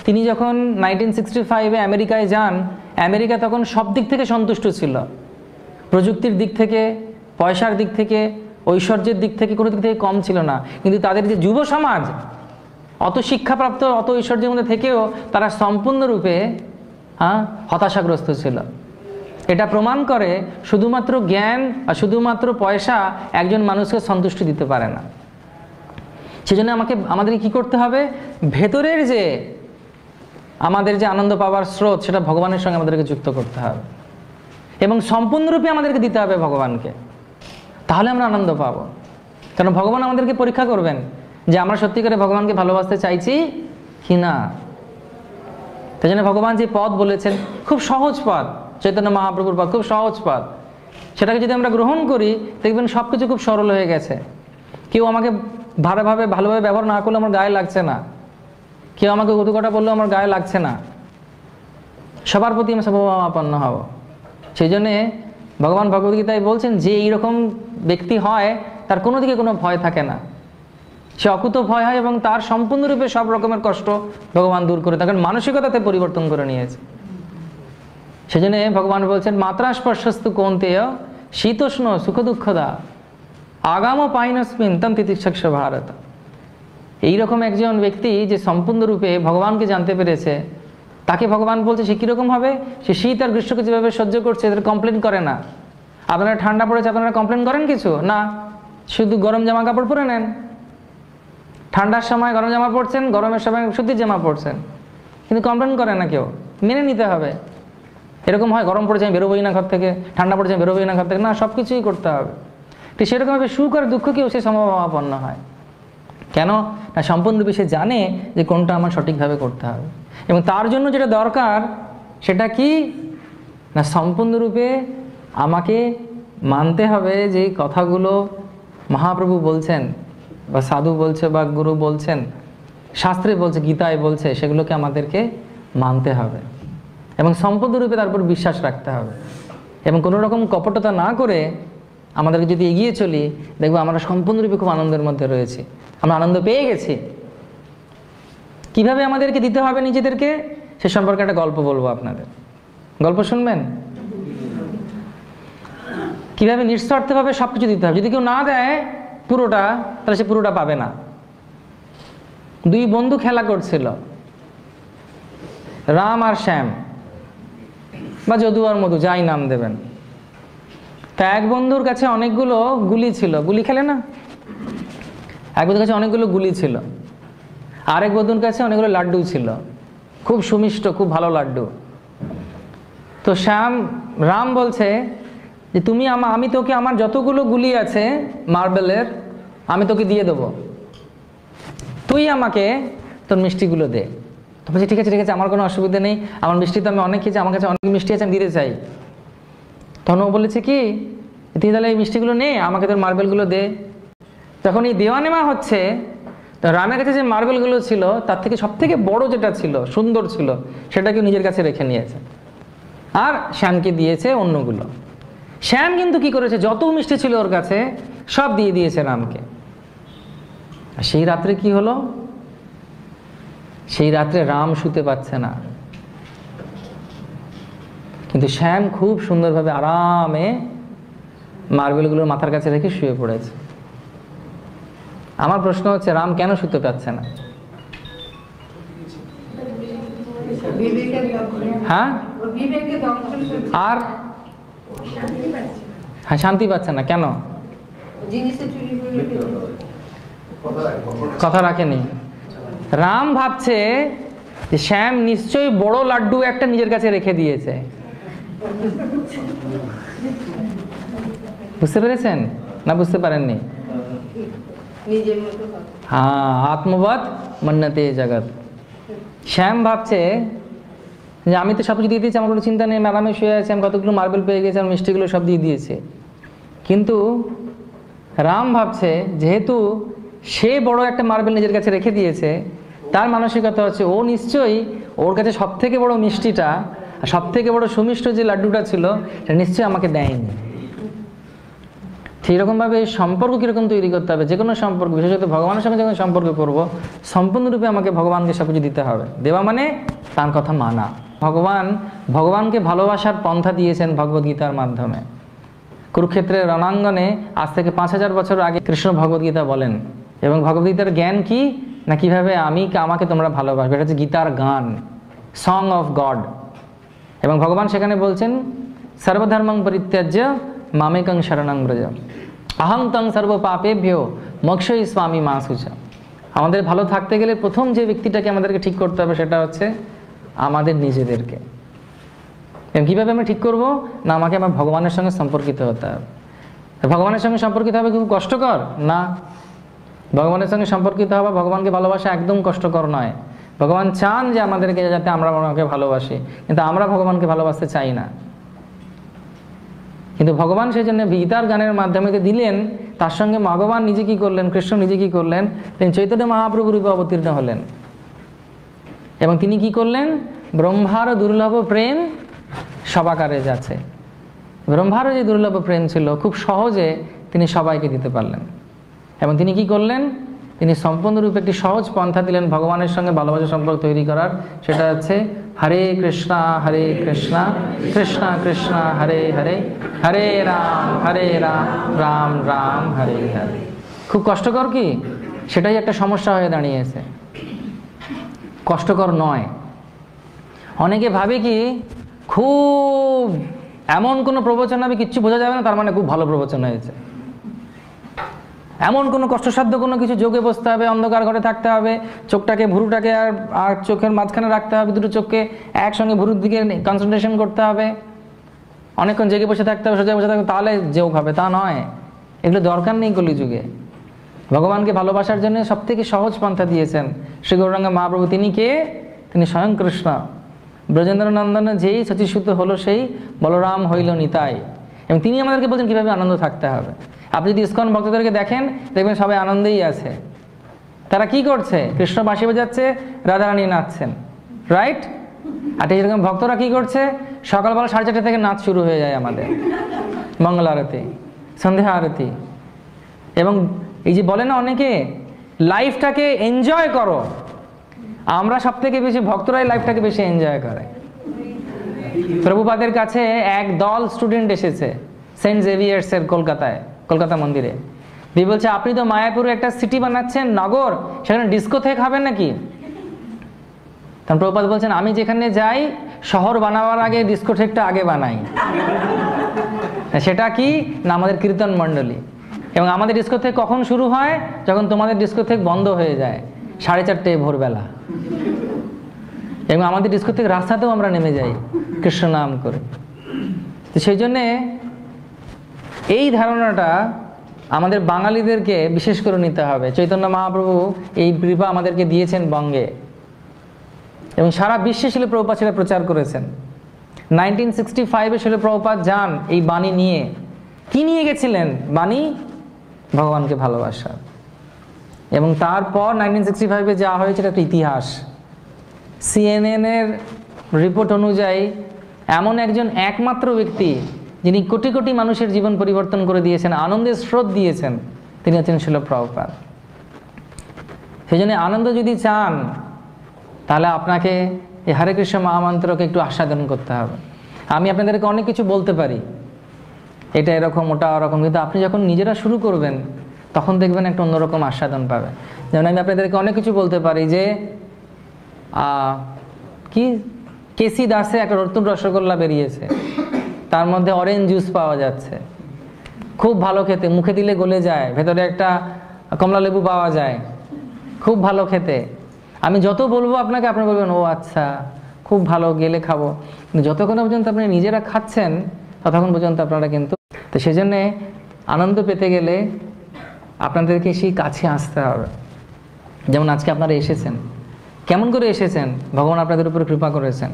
তিনি যখন 1965-এ আমেরিকায় যান, আমেরিকা তখন সব দিক থেকে সন্তুষ্ট ছিল। প্রযুক্তির দিক থেকে, পয়সার দিক থেকে, ঐশ্বর্যের দিক থেকে, কোনো দিক থেকে কম ছিল না। কিন্তু তাদের যে যুব সমাজ, অত শিক্ষাপ্রাপ্ত, অত ঐশ্বর্যের মধ্যে থেকেও তারা সম্পূর্ণরূপে হতাশাগ্রস্ত ছিল। এটা প্রমাণ করে শুধুমাত্র জ্ঞান আর শুধুমাত্র পয়সা একজন মানুষকে সন্তুষ্টি দিতে পারে না। সেজন্য আমাদের কি করতে হবে? ভেতরের যে আমাদের যে আনন্দ পাওয়ার স্রোত, সেটা ভগবানের সঙ্গে আমাদেরকে যুক্ত করতে হবে এবং সম্পূর্ণরূপে আমাদেরকে দিতে হবে ভগবানকে। তাহলে আমরা আনন্দ পাবো। কারণ ভগবান আমাদেরকে পরীক্ষা করবেন যে আমরা সত্যি করে ভগবানকে ভালোবাসতে চাইছি কি না। তাই জন্য ভগবান যে পথ বলেছেন, খুব সহজ পথ, চৈতন্য মহাপ্রভুর পথ, খুব সহজ পথ, সেটাকে যদি আমরা গ্রহণ করি, দেখবেন সব কিছু খুব সরল হয়ে গেছে। কেউ আমাকে ভালোভাবে ব্যবহার না করলে আমার গায়ে লাগছে না, কেউ আমাকে কটুকটা বললেও আমার গায়ে লাগছে না। সবার প্রতি আমি সমভাবাপন্ন হব। সেই জন্যে ভগবান ভগবদ্গীতায় বলছেন যে এইরকম ব্যক্তি হয়, তার কোনো দিকে কোনো ভয় থাকে না, সে অকুত ভয় হয় এবং তার সম্পূর্ণরূপে সব রকমের কষ্ট ভগবান দূর করে থাকেন, মানসিকতাতে পরিবর্তন করে নিয়েছে। সেজন্য ভগবান বলছেন মাত্রা স্পর্শস্তু কৌন্তেয় শীতোষ্ণ সুখ দুঃখদা আগাম পাইনস্মিন তম তিতিক্ষক্ষ ভারত। এইরকম একজন ব্যক্তি যে সম্পূর্ণরূপে ভগবানকে জানতে পেরেছে, তাকে ভগবান বলছে সে কীরকম হবে, সে শীত আর গ্রীষ্মকে যেভাবে সহ্য করছে এদের কমপ্লেন করে না। আপনারা ঠান্ডা পড়েছে, আপনারা কমপ্লেন করেন কিছু না, শুধু গরম জামা কাপড় পরে নেন। ঠান্ডার সময় গরম জামা পরছেন, গরমের সময় সুতির জামা পরছেন, কিন্তু কমপ্লেন করে না কেউ, মেনে নিতে হবে। এরকম হয় গরম পড়েছে আমি বেরোবোই না ঘর থেকে, ঠান্ডা পড়েছে আমি বেরোবোই না ঘর থেকে, না, সব কিছুই করতে হবে। ঠিক সেরকমভাবে সুখ আর দুঃখকেও সে সমভাবাপন্ন হয়। কেন না, সম্পূর্ণরূপে সে জানে যে কোনটা আমার সঠিকভাবে করতে হবে, এবং তার জন্য যেটা দরকার সেটা কি না, সম্পূর্ণরূপে আমাকে মানতে হবে যে কথাগুলো মহাপ্রভু বলছেন বা সাধু বলছে বা গুরু বলছেন, শাস্ত্রে বলছে, গীতায় বলছে, সেগুলোকে আমাদেরকে মানতে হবে এবং সম্পূর্ণরূপে তার উপর বিশ্বাস রাখতে হবে। এবং কোনো রকম কপটতা না করে আমাদেরকে যদি এগিয়ে চলি, দেখবো আমরা সম্পূর্ণরূপে খুব আনন্দের মধ্যে রয়েছি, আমরা আনন্দ পেয়ে গেছি। কিভাবে আমাদেরকে দিতে হবে নিজেদেরকে, সে সম্পর্কে একটা গল্প বলবো আপনাদের। গল্প শুনবেন? কিভাবে নিঃস্বার্থভাবে সব কিছু দিতে হবে। যদি কেউ না দেয় পুরোটা, তাহলে সে পুরোটা পাবে না। দুই বন্ধু খেলা করছিল, রাম আর শ্যাম বা যদু আর মধু, যাই নাম দেবেন। তা এক বন্ধুর কাছে অনেকগুলো গুলি ছিল, গুলি খেলে না, এক বন্ধুর কাছে অনেকগুলো গুলি ছিল, আরেক বন্ধুর কাছে অনেকগুলো লাড্ডু ছিল, খুব সুমিষ্ট, খুব ভালো লাড্ডু। তো রাম বলছে যে তুমি আমি তোকে আমার যতগুলো গুলি আছে মার্বেলের আমি তোকে দিয়ে দেবো, তুই আমাকে তোর মিষ্টিগুলো দে। তো বলছি ঠিক আছে ঠিক আছে, আমার কোনো অসুবিধা নেই, আমার মিষ্টি তো আমি অনেক খেয়েছি, আমার কাছে অনেক মিষ্টি আছে, আমি দিতে চাই। তখন ও বলেছে কি, তুই তাহলে এই মিষ্টিগুলো নে, আমাকে তোর মার্বেলগুলো দে। তখন এই দেওয়া নেওয়া হচ্ছে, তো রামের কাছে যে মার্বেলগুলো ছিল তার থেকে সব থেকে বড় যেটা ছিল, সুন্দর ছিল, সেটাকে নিজের কাছে রেখে নিয়েছে আর শ্যামকে দিয়েছে অন্যগুলো। শ্যাম কিন্তু কি করেছে, যত মিষ্টি ছিল ওর কাছে সব দিয়ে দিয়েছে রামকে। আর সেই রাত্রে কি হলো, সেই রাত্রে রাম শুতে পাচ্ছে না, কিন্তু শ্যাম খুব সুন্দরভাবে আরামে মার্বেলগুলোর মাথার কাছে রেখে শুয়ে পড়েছে। আমার প্রশ্ন হচ্ছে, রাম কেন শুতে পাচ্ছে না? হ্যাঁ, আর হ্যাঁ, শান্তি পাচ্ছে না কেন? কথা রাখেনি। রাম ভাবছে যে শ্যাম নিশ্চয়ই বড় লাড্ডু একটা নিজের কাছে রেখে দিয়েছে। বুঝতে পেরেছেন না বুঝতে পারেননি? হ্যাঁ, আত্মবাদ মন্নতে জগৎ। শ্যাম ভাবছে যে আমি তো সব কিছু দিয়ে দিয়েছি, আমার কোনো চিন্তা নেই, ম্যাডামে শুয়ে আছে, আমি কতগুলো মার্বেল পেয়ে গেছি, আমার মিষ্টিগুলো সব দিয়ে দিয়েছে। কিন্তু রাম ভাবছে যেহেতু সে বড় একটা মার্বেল নিজের কাছে রেখে দিয়েছে, তার মানসিকতা হচ্ছে ও নিশ্চয়ই ওর কাছে সব থেকে বড় মিষ্টিটা আর সব থেকে বড় সুমিষ্ট যে লাড্ডুটা ছিল সেটা নিশ্চয়ই আমাকে দেয়নি। সেই রকমভাবে সম্পর্ক কীরকম তৈরি করতে হবে, যে কোনো সম্পর্ক, বিশেষত ভগবানের সঙ্গে যখন সম্পর্ক করবো, সম্পূর্ণরূপে আমাকে ভগবানকে সব কিছু দিতে হবে। দেওয়া মানে তার কথা মানা। ভগবানকে ভালোবাসার পন্থা দিয়েছেন ভগবদ্গীতার মাধ্যমে। কুরুক্ষেত্রের রণাঙ্গনে আজ থেকে 5000 বছর আগে কৃষ্ণ ভগবদ্গীতা বলেন, এবং ভগবদ্গীতার জ্ঞান কি না, কিভাবে আমাকে তোমরা ভালোবাসবে, এটা হচ্ছে গীতার গান, সং অফ গড। এবং ভগবান সেখানে বলছেন সর্বধর্মং পরিত্যাজ্য মামেকং শরণং ব্রজ অহং তং সর্ব পাপেভ্যো মোক্ষই স্বামী মা শুচা। আমাদের ভালো থাকতে গেলে প্রথম যে ব্যক্তিটাকে আমাদেরকে ঠিক করতে হবে সেটা হচ্ছে আমাদের নিজেদেরকে। এবং কীভাবে আমরা ঠিক করব না, আমাকে আমার ভগবানের সঙ্গে সম্পর্কিত হতে হবে। ভগবানের সঙ্গে সম্পর্কিত হবে খুব কষ্টকর না, ভগবানের সঙ্গে সম্পর্কিত হওয়া, ভগবানকে ভালোবাসা একদম কষ্টকর নয়। ভগবান চান যে আমাদেরকে, যাতে আমরা ওনাকে ভালোবাসি, কিন্তু আমরা ভগবানকে ভালোবাসতে চাই না। কিন্তু ভগবান সেই জন্য গীতার গানের মাধ্যমে দিলেন, তার সঙ্গে ভগবান নিজে কী করলেন, কৃষ্ণ নিজে কী করলেন, তিনি চৈতন্য মহাপ্রভু রূপে অবতীর্ণ হলেন। এবং তিনি কি করলেন, ব্রহ্মার দুর্লভ প্রেম সবাকারে যাচ্ছে। ব্রহ্মারও যে দুর্লভ প্রেম ছিল খুব সহজে তিনি সবাইকে দিতে পারলেন। এবং তিনি কি করলেন তিনি সম্পূর্ণরূপে একটি সহজ পন্থা দিলেন ভগবানের সঙ্গে ভালোবাসা সম্পর্ক তৈরি করার। সেটা হচ্ছে হরে কৃষ্ণ কৃষ্ণ কৃষ্ণ হরে হরে, হরে রাম রাম রাম হরে হরে। খুব কষ্টকর কি? সেটাই একটা সমস্যা হয়ে দাঁড়িয়েছে। কষ্টকর নয়। অনেকে ভাবে কি খুব এমন কোনো প্রবচন হবে কিচ্ছু বোঝা যাবে না, তার মানে খুব ভালো প্রবচন হয়েছে। এমন কোনো কষ্টসাধ্য কোনো কিছু যোগে বসতে হবে, অন্ধকার ঘরে থাকতে হবে, চোখটাকে ভুরুটাকে আর চোখের মাঝখানে রাখতে হবে, দুটো চোখকে একসঙ্গে ভুরুর দিকে কনসেন্ট্রেশন করতে হবে, অনেকক্ষণ জেগে বসে থাকতে হবে, সোজা বসে থাকবে, তাহলে যোগ হবে, তা নয়। এগুলো দরকার নেই কলিযুগে। ভগবানকে ভালোবাসার জন্য সবথেকে সহজ পন্থা দিয়েছেন শ্রী গৌরাঙ্গ মহাপ্রভু। তিনি কে? তিনি স্বয়ং কৃষ্ণ। ব্রজেন্দ্র নন্দন যেই সচিসূত হলো সেই বলরাম হইল নিতাই। এবং তিনি আমাদেরকে বলছেন কীভাবে আনন্দ থাকতে হবে। আপনি যদি ইসকন ভক্তদেরকে দেখেন, দেখবেন সবাই আনন্দেই আছে। তারা কি করছে? কৃষ্ণ বাঁশি বাজাচ্ছে, রাধারানী নাচছেন, রাইট? আর এরকম ভক্তরা কি করছে? সকালবেলা 4:30 থেকে নাচ শুরু হয়ে যায় আমাদের, মঙ্গল আরতি, সন্ধ্যা আরতি। এবং এই যে বলে না অনেকে লাইফটাকে এনজয় করো, আমরা সব থেকে বেশি ভক্তরাই লাইফটাকে বেশি এনজয় করে। প্রভুপাদের কাছে এক দল স্টুডেন্ট এসেছে সেন্ট জেভিয়ার্সের কলকাতা মন্দিরে। দিয়ে বলছে, আপনি তো মায়াপুরে একটা সিটি বানাচ্ছেন, নগর, সেখানে ডিস্কোথেক হবে নাকি? তখন প্রভুপাদ বলছেন, আমি যেখানে যাই শহর বানাবার আগে ডিস্কোথেকটা আগে বানাই। সেটা কি না, আমাদের কীর্তন মণ্ডলী। এবং আমাদের ডিস্কোথেক কখন শুরু হয়? যখন তোমাদের ডিস্কোথেক বন্ধ হয়ে যায় 4:30 ভোরবেলা। এবং আমাদের ডিস্কোথেক রাস্তাতেও আমরা নেমে যাই কৃষ্ণ নাম করে। তো সেই জন্যে এই ধারণাটা আমাদের বাঙালিদেরকে বিশেষ করে নিতে হবে। চৈতন্য মহাপ্রভু এই কৃপা আমাদেরকে দিয়েছেন বঙ্গে, এবং সারা বিশ্বে শিল প্রভুপাদ সেটা প্রচার করেছেন। 1965-এ শিল প্রভুপাদ যান এই বাণী নিয়ে। কি নিয়ে গেছিলেন? বাণী ভগবানকে ভালোবাসা। এবং তারপর 1965-এ যা হয়েছে এটা একটা ইতিহাস। CNN-এর রিপোর্ট অনুযায়ী এমন একজন একমাত্র ব্যক্তি যিনি কোটি কোটি মানুষের জীবন পরিবর্তন করে দিয়েছেন, আনন্দের স্রোত দিয়েছেন, তিনি হচ্ছেন শিল প্রভুপাদ। সেই জন্য আনন্দ যদি চান, তাহলে আপনাকে এই হরে কৃষ্ণ মহামন্ত্রকে একটু আস্বাদন করতে হবে। আমি আপনাদেরকে অনেক কিছু বলতে পারি, এটা এরকম, ওটা ওরকম, কিন্তু আপনি যখন নিজেরা শুরু করবেন তখন দেখবেন একটা অন্যরকম আস্বাদন পাবে। যেমন আমি আপনাদেরকে অনেক কিছু বলতে পারি যে কি কেসি দাসে একটা নতুন রসগোল্লা বেরিয়েছে, তার মধ্যে অরেঞ্জ জুস পাওয়া যাচ্ছে, খুব ভালো খেতে, মুখে দিলে গলে যায়, ভেতরে একটা কমলা লেবু পাওয়া যায়, খুব ভালো খেতে। আমি যত বলবো আপনাকে, আপনি বলবেন ও আচ্ছা খুব ভালো, গেলে খাবো। কিন্তু যতক্ষণ পর্যন্ত আপনি নিজেরা খাচ্ছেন ততক্ষণ পর্যন্ত আপনারা কিন্তু, তো সেই জন্যে আনন্দ পেতে গেলে আপনাদেরকে সেই কাছে আসতে হবে। যেমন আজকে আপনারা এসেছেন, কেমন করে এসেছেন? ভগবান আপনাদের উপরে কৃপা করেছেন।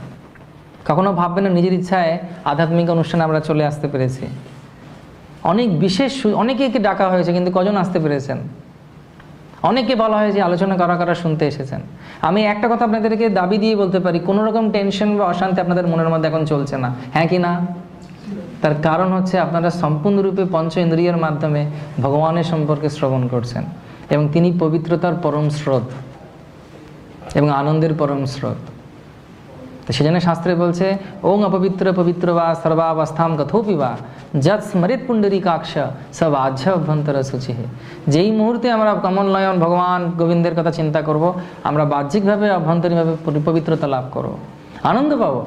কখনো ভাববেন না নিজের ইচ্ছায় আধ্যাত্মিক অনুষ্ঠানে আমরা চলে আসতে পেরেছি। অনেক বিশেষ, অনেকেকে ডাকা হয়েছে, কিন্তু কজন আসতে পেরেছেন? অনেকে বলা হয় যে আলোচনা কারা শুনতে এসেছেন। আমি একটা কথা আপনাদেরকে দাবি দিয়ে বলতে পারি, কোনো রকম টেনশন বা অশান্তি আপনাদের মনের মধ্যে এখন চলছে না, হ্যাঁ কি না? তার কারণ হচ্ছে আপনারা সম্পূর্ণরূপে পঞ্চ ইন্দ্রিয়ের মাধ্যমে ভগবানের সম্পর্কে শ্রবণ করছেন, এবং তিনি পবিত্রতার পরম স্রোত এবং আনন্দের পরম স্রোত। তো সেজন্য শাস্ত্রে বলছে, ওং অপবিত্র পবিত্র বা সর্বাবস্থাম কথোপি বা যৎ স্মৃত পুণ্ডরীকাক্ষ সব আহ্য অভ্যন্তর শুচি। যেই মুহূর্তে আমরা কমল নয়ন ভগবান গোবিন্দের কথা চিন্তা করব, আমরা বাহ্যিকভাবে অভ্যন্তরীণভাবে পবিত্রতা লাভ করব, আনন্দ পাবো।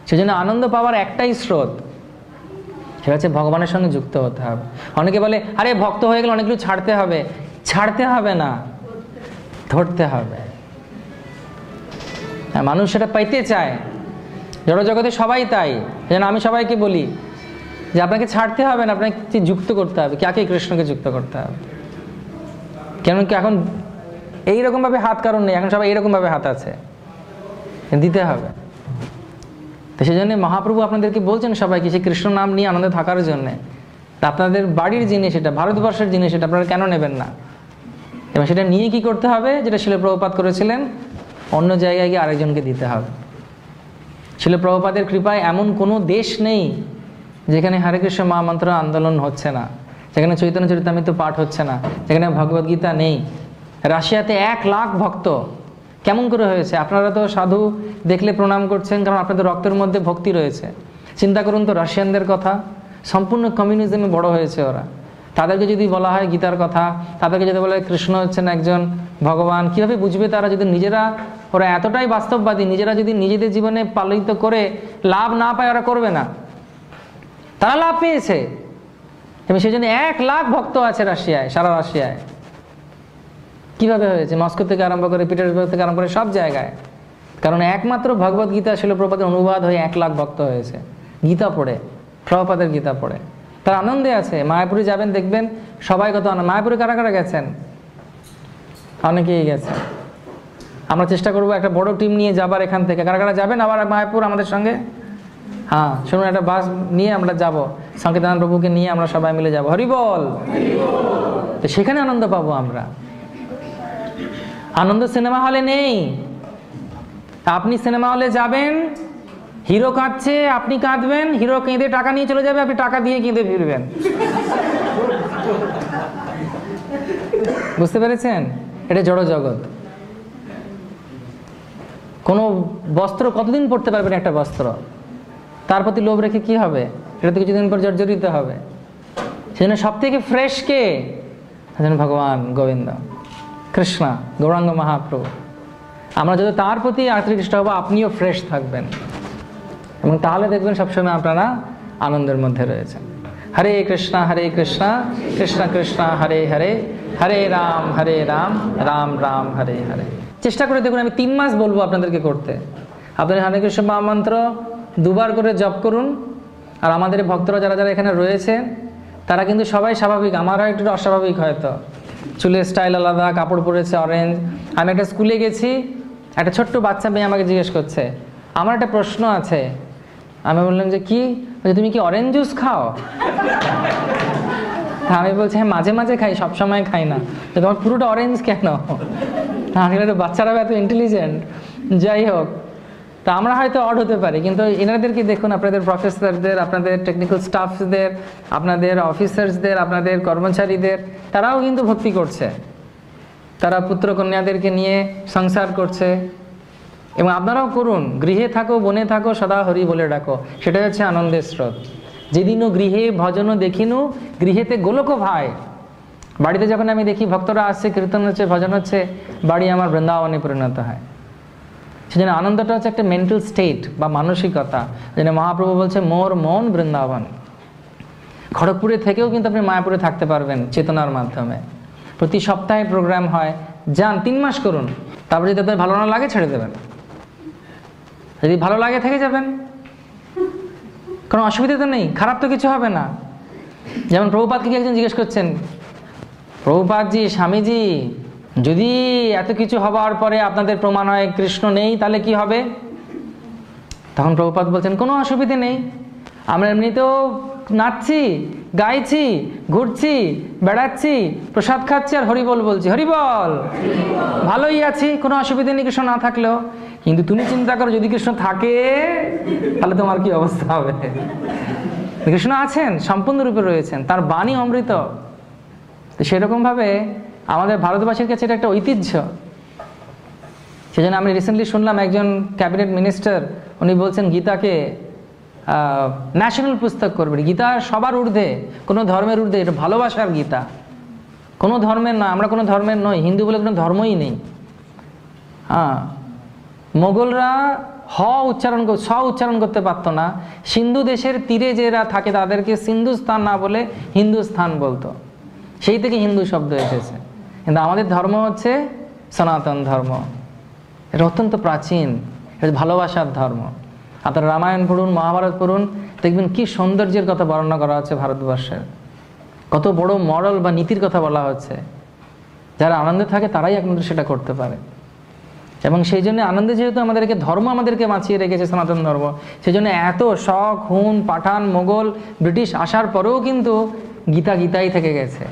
সেজন্য আনন্দ পাওয়ার একটাই স্রোত, সেটা হচ্ছে ভগবানের সঙ্গে যুক্ত হতে হবে। অনেকে বলে, আরে ভক্ত হয়ে গেলে অনেক কিছু ছাড়তে হবে। ছাড়তে হবে না, ধরতে হবে। মানুষ সেটা পাইতে চায়, জড়জগতে সবাই তাই। যেন আমি সবাইকে বলি যে আপনাকে ছাড়তে হবে না, আপনাকে যুক্ত করতে হবে। কাকে? কৃষ্ণকে যুক্ত করতে হবে। কেন কি এখন এইরকমভাবে হাত কারণ নেই, এখন সবাই এইরকমভাবে হাত আছে, দিতে হবে। তো সেই জন্য মহাপ্রভু আপনাদেরকে বলছেন সবাইকে সেই কৃষ্ণ নাম নিয়ে আনন্দে থাকার জন্যে। আপনাদের বাড়ির জিনিস এটা, ভারতবর্ষের জিনিস এটা, আপনারা কেন নেবেন না? এবং সেটা নিয়ে কি করতে হবে? যেটা শিল প্রভুপাদ করেছিলেন, অন্য জায়গায় গিয়ে আরেকজনকে দিতে হবে। শিল প্রভুপাদের কৃপায় এমন কোনো দেশ নেই যেখানে হরে কৃষ্ণ মহামন্ত্র আন্দোলন হচ্ছে না, যেখানে চৈতন্য চরিতামৃত পাঠ হচ্ছে না, যেখানে ভগবদ্গীতা নেই, রাশিয়াতে 1 লাখ ভক্ত। কেমন করে হয়েছে? আপনারা তো সাধু দেখলে প্রণাম করছেন, কারণ আপনাদের রক্তের মধ্যে ভক্তি রয়েছে। চিন্তা করুন তো রাশিয়ানদের কথা, সম্পূর্ণ কমিউনিজমে বড় হয়েছে ওরা। তাদেরকে যদি বলা হয় গীতার কথা, তাদেরকে যদি বলা হয় কৃষ্ণ হচ্ছেন একজন ভগবান, কীভাবে বুঝবে তারা? যদি নিজেরা, ওরা এতটাই বাস্তববাদী, নিজেরা যদি নিজেদের জীবনে পালিত করে লাভ না পায়, ওরা করবে না। তারা লাভ পেয়েছে, এবং সেই জন্য 1 লাখ ভক্ত আছে রাশিয়ায়, সারা রাশিয়ায়। কীভাবে হয়েছে? মস্কো থেকে আরম্ভ করে, পিটার্সবার্গ থেকে আরম্ভ করে সব জায়গায়। কারণ একমাত্র ভগবদ্গীতা শিল প্রভুপাদের অনুবাদ হয়ে 1 লাখ ভক্ত হয়েছে গীতা পড়ে, প্রভুপাদের গীতা পড়ে। তার আনন্দে আছে। মায়াপুরে যাবেন, দেখবেন সবাই কত আনন্দ। মায়াপুরে কারা কারা গেছেন? অনেকেই গেছে। আমরা চেষ্টা করবো একটা বড় টিম নিয়ে যাবার এখান থেকে। কারা কারা যাবেন আবার মায়াপুর আমাদের সঙ্গে? হ্যাঁ, শুনুন, একটা বাস নিয়ে আমরা যাব, সংকীর্তন প্রভুকে নিয়ে আমরা সবাই মিলে যাব। হরি বল। তো সেখানে আনন্দ পাবো আমরা। আনন্দ সিনেমা হলে নেই। আপনি সিনেমা হলে যাবেন, হিরো কাঁদছে, আপনি কাঁদবেন, হিরো কেঁদে টাকা নিয়ে চলে যাবে, আপনি টাকা দিয়ে কেঁদে ফিরবেন। বুঝতে পেরেছেন? এটা জড় জগৎ। কোনো বস্ত্র কতদিন পরতে পারবেন? একটা বস্ত্র, তার প্রতি লোভ রেখে কি হবে? এটা তো কিছুদিন পর জর্জরিত হবে। সেজন্য সব থেকে ফ্রেশ কে? ভগবান গোবিন্দ, কৃষ্ণ, গৌরাঙ্গ মহাপ্রভু। আমরা যদি তার প্রতি আকৃষ্ট হবো, আপনিও ফ্রেশ থাকবেন, এবং তাহলে দেখবেন সবসময় আপনারা আনন্দের মধ্যে রয়েছেন। হরে কৃষ্ণ কৃষ্ণ কৃষ্ণ হরে হরে, হরে রাম রাম রাম হরে হরে। চেষ্টা করে দেখুন, আমি 3 মাস বলবো আপনাদেরকে করতে। আপনাদের হরে কৃষ্ণ মহামন্ত্র 2 বার করে জপ করুন। আর আমাদের ভক্তরা যারা যারা এখানে রয়েছে, তারা কিন্তু সবাই স্বাভাবিক। আমারও একটু অস্বাভাবিক হয়তো, চুলের স্টাইল আলাদা, কাপড় পরেছে অরেঞ্জ। আমি একটা স্কুলে গেছি, একটা ছোট্ট বাচ্চা মেয়ে আমাকে জিজ্ঞেস করছে, আমার একটা প্রশ্ন আছে। আমি বললাম যে কি? তুমি কি অরেঞ্জ জুস খাও? আমি বলছি হ্যাঁ, মাঝে মাঝে খাই, সবসময় খাই না। তো তোমার পুরোটা অরেঞ্জ কেন? বাচ্চারাও এত ইন্টেলিজেন্ট। যাই হোক, তা আমরা হয়তো অড হতে পারি, কিন্তু এনাদেরকে দেখুন, আপনাদের প্রফেসরদের, আপনাদের টেকনিক্যাল স্টাফদের, আপনাদের অফিসার্সদের, আপনাদের কর্মচারীদের, তারাও কিন্তু ভক্তি করছে। তারা পুত্র কন্যাদেরকে নিয়ে সংসার করছে। এবং আপনারাও করুন। গৃহে থাকো, বনে থাকো, সদা হরি বলে ডাকো। সেটাই হচ্ছে আনন্দের স্রোত। যেদিনও গৃহে ভজন দেখিনু, গৃহেতে গোলক ভাই। বাড়িতে যখন আমি দেখি ভক্তরা আসছে, কীর্তন হচ্ছে, ভজন হচ্ছে, বাড়ি আমার বৃন্দাবনে পরিণত হয়। সেজন্য আনন্দটা হচ্ছে একটা মেন্টাল স্টেট বা মানসিকতা। যেন মহাপ্রভু বলছে মোর মন বৃন্দাবন। খড়গপুরে থেকেও কিন্তু আপনি মায়াপুরে থাকতে পারবেন চেতনার মাধ্যমে। প্রতি সপ্তাহে প্রোগ্রাম হয়, যান, 3 মাস করুন। তারপর যদি আপনার ভালো না লাগে ছেড়ে দেবেন, যদি ভালো লাগে থেকে যাবেন, কোনো অসুবিধা তো নেই, খারাপ তো কিছু হবে না। যেমন প্রভুপাদকে একজন জিজ্ঞেস করছেন, প্রভুপাদজি, স্বামীজি, যদি এত কিছু হবার পরে আপনাদের প্রমাণ হয় কৃষ্ণ নেই, তাহলে কি হবে? তখন প্রভুপাদ বলছেন, কোনো অসুবিধে নেই, আমরা এমনিতেও নাচছি, গাইছি, ঘুরছি, বেড়াচ্ছি, প্রসাদ খাচ্ছি, আর হরিবল বলছি। হরিবল, ভালোই আছি, কোনো অসুবিধা নেই কৃষ্ণ না থাকলেও। কিন্তু তুমি চিন্তা করো, যদি কৃষ্ণ থাকে তাহলে তোমার কি অবস্থা হবে? কৃষ্ণ আছেন, সম্পূর্ণরূপে রয়েছেন, তার বাণী অমৃত। তো সেরকমভাবে আমাদের ভারতবাসীর কাছে এটা একটা ঐতিহ্য। সেজন্য আমি রিসেন্টলি শুনলাম একজন ক্যাবিনেট মিনিস্টার, উনি বলছেন গীতাকে ন্যাশনাল পুস্তক করবে। গীতা সবার ঊর্ধ্বে, কোনো ধর্মের ঊর্ধ্বে, এটা ভালোবাসার গীতা, কোনো ধর্মের নয়। আমরা কোনো ধর্মের নই, হিন্দু বলে কোনো ধর্মই নেই। হ্যাঁ, মোগলরা স উচ্চারণ করতে পারতো না। সিন্ধু দেশের তীরে যারা থাকে তাদেরকে সিন্ধুস্থান না বলে হিন্দুস্থান বলতো, সেই থেকে হিন্দু শব্দ এসেছে। কিন্তু আমাদের ধর্ম হচ্ছে সনাতন ধর্ম, এটা অত্যন্ত প্রাচীন, এটা ভালোবাসার ধর্ম। আপনারা রামায়ণ পড়ুন, মহাভারত পড়ুন, দেখবেন কি সৌন্দর্যের কথা বর্ণনা করা হচ্ছে ভারতবর্ষের, কত বড় মরাল বা নীতির কথা বলা হচ্ছে। যারা আনন্দে থাকে তারাই একমাত্র সেটা করতে পারে। এবং সেই জন্য আনন্দে, যেহেতু আমাদেরকে ধর্ম আমাদেরকে বাঁচিয়ে রেখেছে, সনাতন ধর্ম, সেই জন্য এত শক, হুন, পাঠান, মোগল, ব্রিটিশ আসার পরেও কিন্তু গীতা গীতাই থেকে গেছে,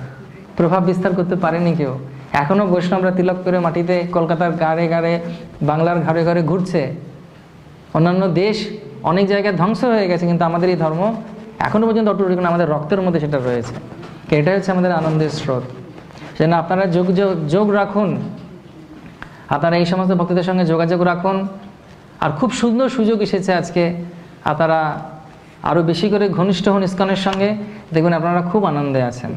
প্রভাব বিস্তার করতে পারেনি কেউ। এখনও বৈষ্ণবরা তিলক করে মাটিতে কলকাতার গাড়ে গাড়ে, বাংলার ঘরে ঘরে ঘুরছে। অন্যান্য দেশ অনেক জায়গায় ধ্বংস হয়ে গেছে, কিন্তু আমাদের এই ধর্ম এখনও পর্যন্ত অটুট, আমাদের রক্তের মধ্যে সেটা রয়েছে। এটা হচ্ছে আমাদের আনন্দের স্রোত। যেন আপনারা যোগ রাখুন, আপনারা এই সমস্ত ভক্তদের সঙ্গে যোগাযোগ রাখুন। আর খুব সুন্দর সুযোগ এসেছে আজকে, আপনারা আরও বেশি করে ঘনিষ্ঠ হন ইসকনের সঙ্গে, দেখবেন আপনারা খুব আনন্দে আছেন।